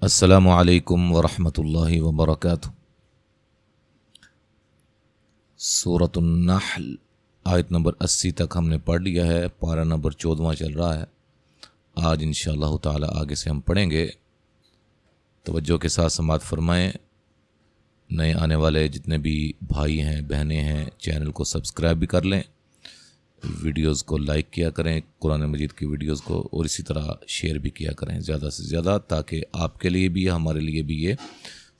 السلام علیکم ورحمۃ اللہ وبرکاتہ۔ سورۃ النحل آیت نمبر 80 تک ہم نے پڑھ لیا ہے، پارہ نمبر 14 چل رہا ہے۔ آج انشاءاللہ تعالی آگے سے ہم پڑھیں گے۔ توجہ کے ساتھ سماعت فرمائیں۔ نئے آنے والے جتنے بھی بھائی ہیں بہنیں ہیں چینل کو سبسکرائب بھی کر لیں، ویڈیوز کو لائک کیا کریں، قرآن مجید کی ویڈیوز کو، اور اسی طرح شیئر بھی کیا کریں زیادہ سے زیادہ، تاکہ آپ کے لیے بھی ہمارے لیے بھی یہ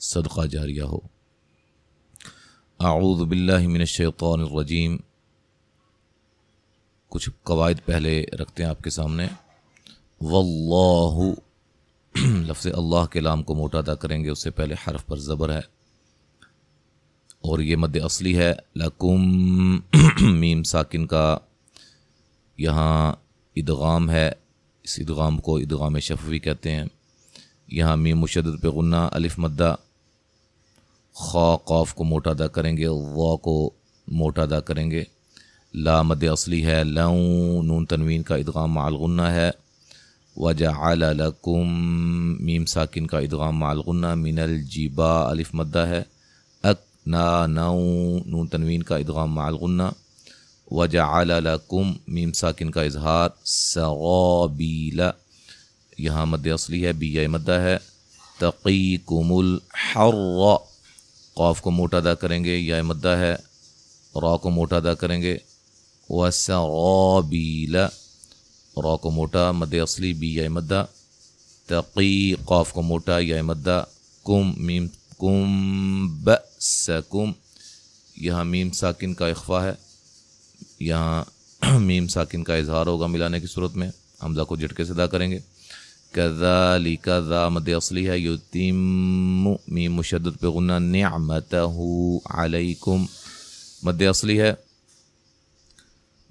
صدقہ جاریہ ہو۔ اعوذ باللہ من الشیطان الرجیم۔ کچھ قواعد پہلے رکھتے ہیں آپ کے سامنے۔ واللہ، لفظ اللہ کے لام کو موٹا ادا کریں گے، اس سے پہلے حرف پر زبر ہے اور یہ مد اصلی ہے۔ لکم، میم ساکن کا یہاں ادغام ہے، اس ادغام کو ادغام شفوی کہتے ہیں۔ یہاں میم مشدد پہ غنہ، الف مدہ، خا قاف کو موٹا ادا کریں گے، وا کو موٹا ادا کریں گے۔ لا مد اصلی ہے، لوں، نون تنوین کا ادغام مع الغنہ ہے۔ وجعل لکم، میم ساکن کا ادغام مع الغنہ، من الجبا، الف مدہ ہے۔ نا نو، نون تنوین کا ادغام مع الغنہ۔ وجعل لکم، میم ساکن کا اظہار۔ سغابیل، یہاں مد اصلی ہے، بی مدہ ہے۔ تقیکم الحر، قاف کو موٹا ادا کریں گے، یا مدہ ہے، را کو موٹا ادا کریں گے۔ وسغابیل، را کو موٹا، مد اصلی، بی مدہ۔ تقی، قاف کو موٹا، یا مدہ۔ کم، میم کم بأسکم، یہاں میم ساکن کا اخفا ہے، یہاں میم ساکن کا اظہار ہوگا ملانے کی صورت میں، حمزہ کو جھٹکے سے ادا کریں گے۔ کذالک، ذا مد اصلی ہے، یتم، میم مشدد پہ غنہ، نعمتہ علیکم، مد اصلی ہے،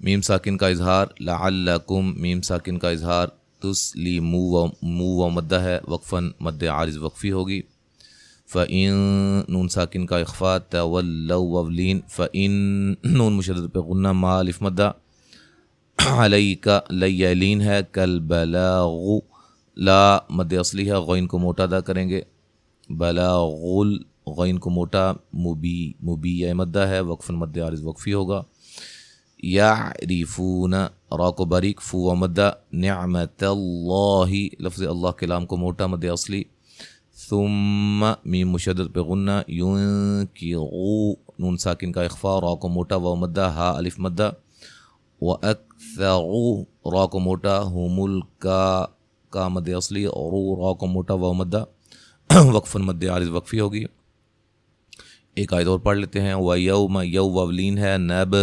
میم ساکن کا اظہار۔ لعلکم، میم ساکن کا اظہار۔ تسلیمو، مو مدہ ہے، وقفاً مد عارض وقفی ہوگی۔ فَإِن، نون ساکن کا اخفا۔ تولوا، وولین، فَإِن، نون مشدد پہ غنہ، ما الف مدہ۔ علیک، لیلین ہے۔ کالبلاغ، لا مد اصلی ہے، غین کو موٹا ادا کریں گے۔ بلاغ، غین کو موٹا، مبی مدہ ہے، وقفاً مد عارض وقفی ہوگا۔ یعرفون، را کو باریک، فو مدہ۔ نعمت اللہ، لفظ اللہ کے لام کو موٹا، مد اصلی۔ ثم، میم مشدد پہ غنہ۔ ينکروا، نون ساکن کا اخفا، را کو موٹا، و مدہ، ہا الف مدہ۔ وَأَكْثَرُ، را کو موٹا، ہم کا مد اصلی، اور را کو موٹا، و مدہ، وقفاً مد عارض وقفی ہوگی۔ ایک آیت اور پڑھ لیتے ہیں۔ وَيَوْمَ، یو وولین ہے، نب،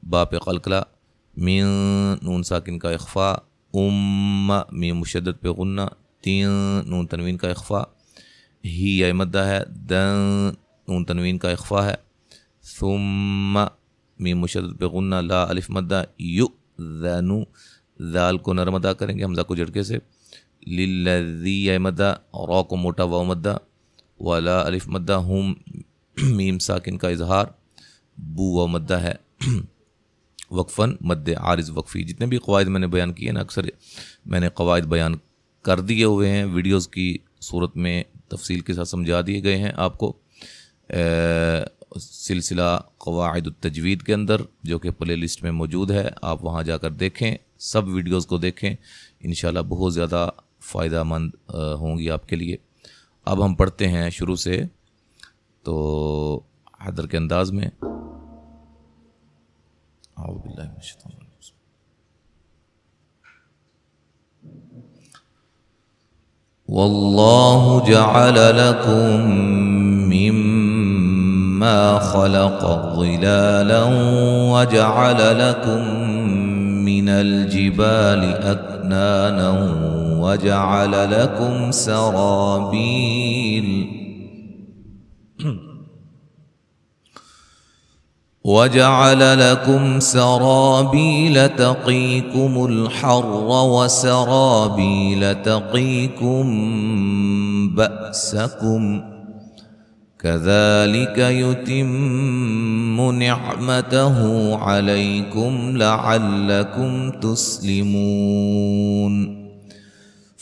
با پہ قلقلہ، من، نون ساکن کا اخفا۔ میم مشدد پہ غنہ۔ تین، نون تنوین کا اخفا، ہی مدہ ہے۔ دن، نون تنوین کا اخفا ہے۔ ثم، میم مشدد پہ غنہ، لا الف مدہ۔ یؤذن، ذال کو نرم ادا کریں گے، حمزہ کو جھٹکے سے۔ للذی مدہ، را کو موٹا، و مدہ، ولا الف مدہ۔ ہم، میم ساکن کا اظہار، بو و مدہ ہے، وقفاً مد عارض وقفی۔ جتنے بھی قواعد میں نے بیان کیے نا، اکثر میں نے قواعد بیان کر دیے ہوئے ہیں، ویڈیوز کی صورت میں تفصیل کے ساتھ سمجھا دیے گئے ہیں آپ کو، سلسلہ قواعد التجوید کے اندر، جو کہ پلے لسٹ میں موجود ہے۔ آپ وہاں جا کر دیکھیں، سب ویڈیوز کو دیکھیں، انشاءاللہ بہت زیادہ فائدہ مند ہوں گی آپ کے لیے۔ اب ہم پڑھتے ہیں شروع سے، تو حضر کے انداز میں۔ اعوذ باللہ من الشیطان الرجیم۔ واللہ جعل لکم مما خلق ظلالا وجعل لکم من الجبال اکنانا وجعل لکم سرابیل تقيكم الحر وسرابيل تقيكم بأسكم كذلك يتم نعمته عليكم لعلكم تسلمون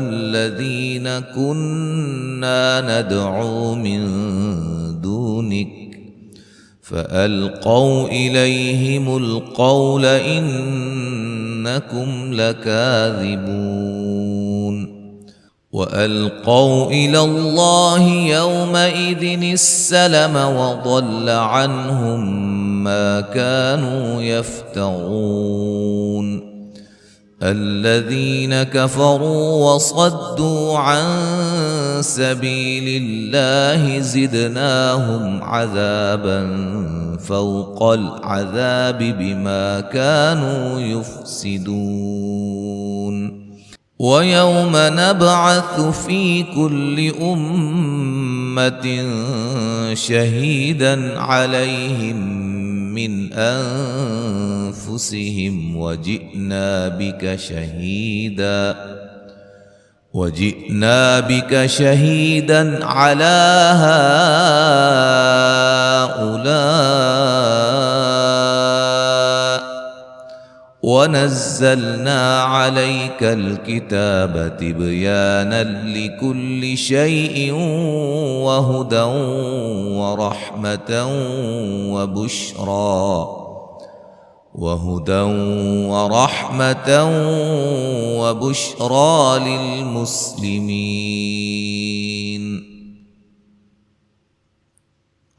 الذين كنا ندعو من دونك فألقوا إليهم القول إنكم لكاذبون وألقوا إلى الله يومئذ السلم وضل عنهم ما كانوا يفترون الذين كفروا وصدوا عن سبيل الله زدناهم عذابا فوق العذاب بما كانوا يفسدون ويوم نبعث في كل أمة شهيدا عليهم من أنفسهم وجئنا بك شهيدا على هؤلاء ونزلنا عليك الكتاب تبيانا لكل شيء وهدى ورحمة وبشرى للمسلمين.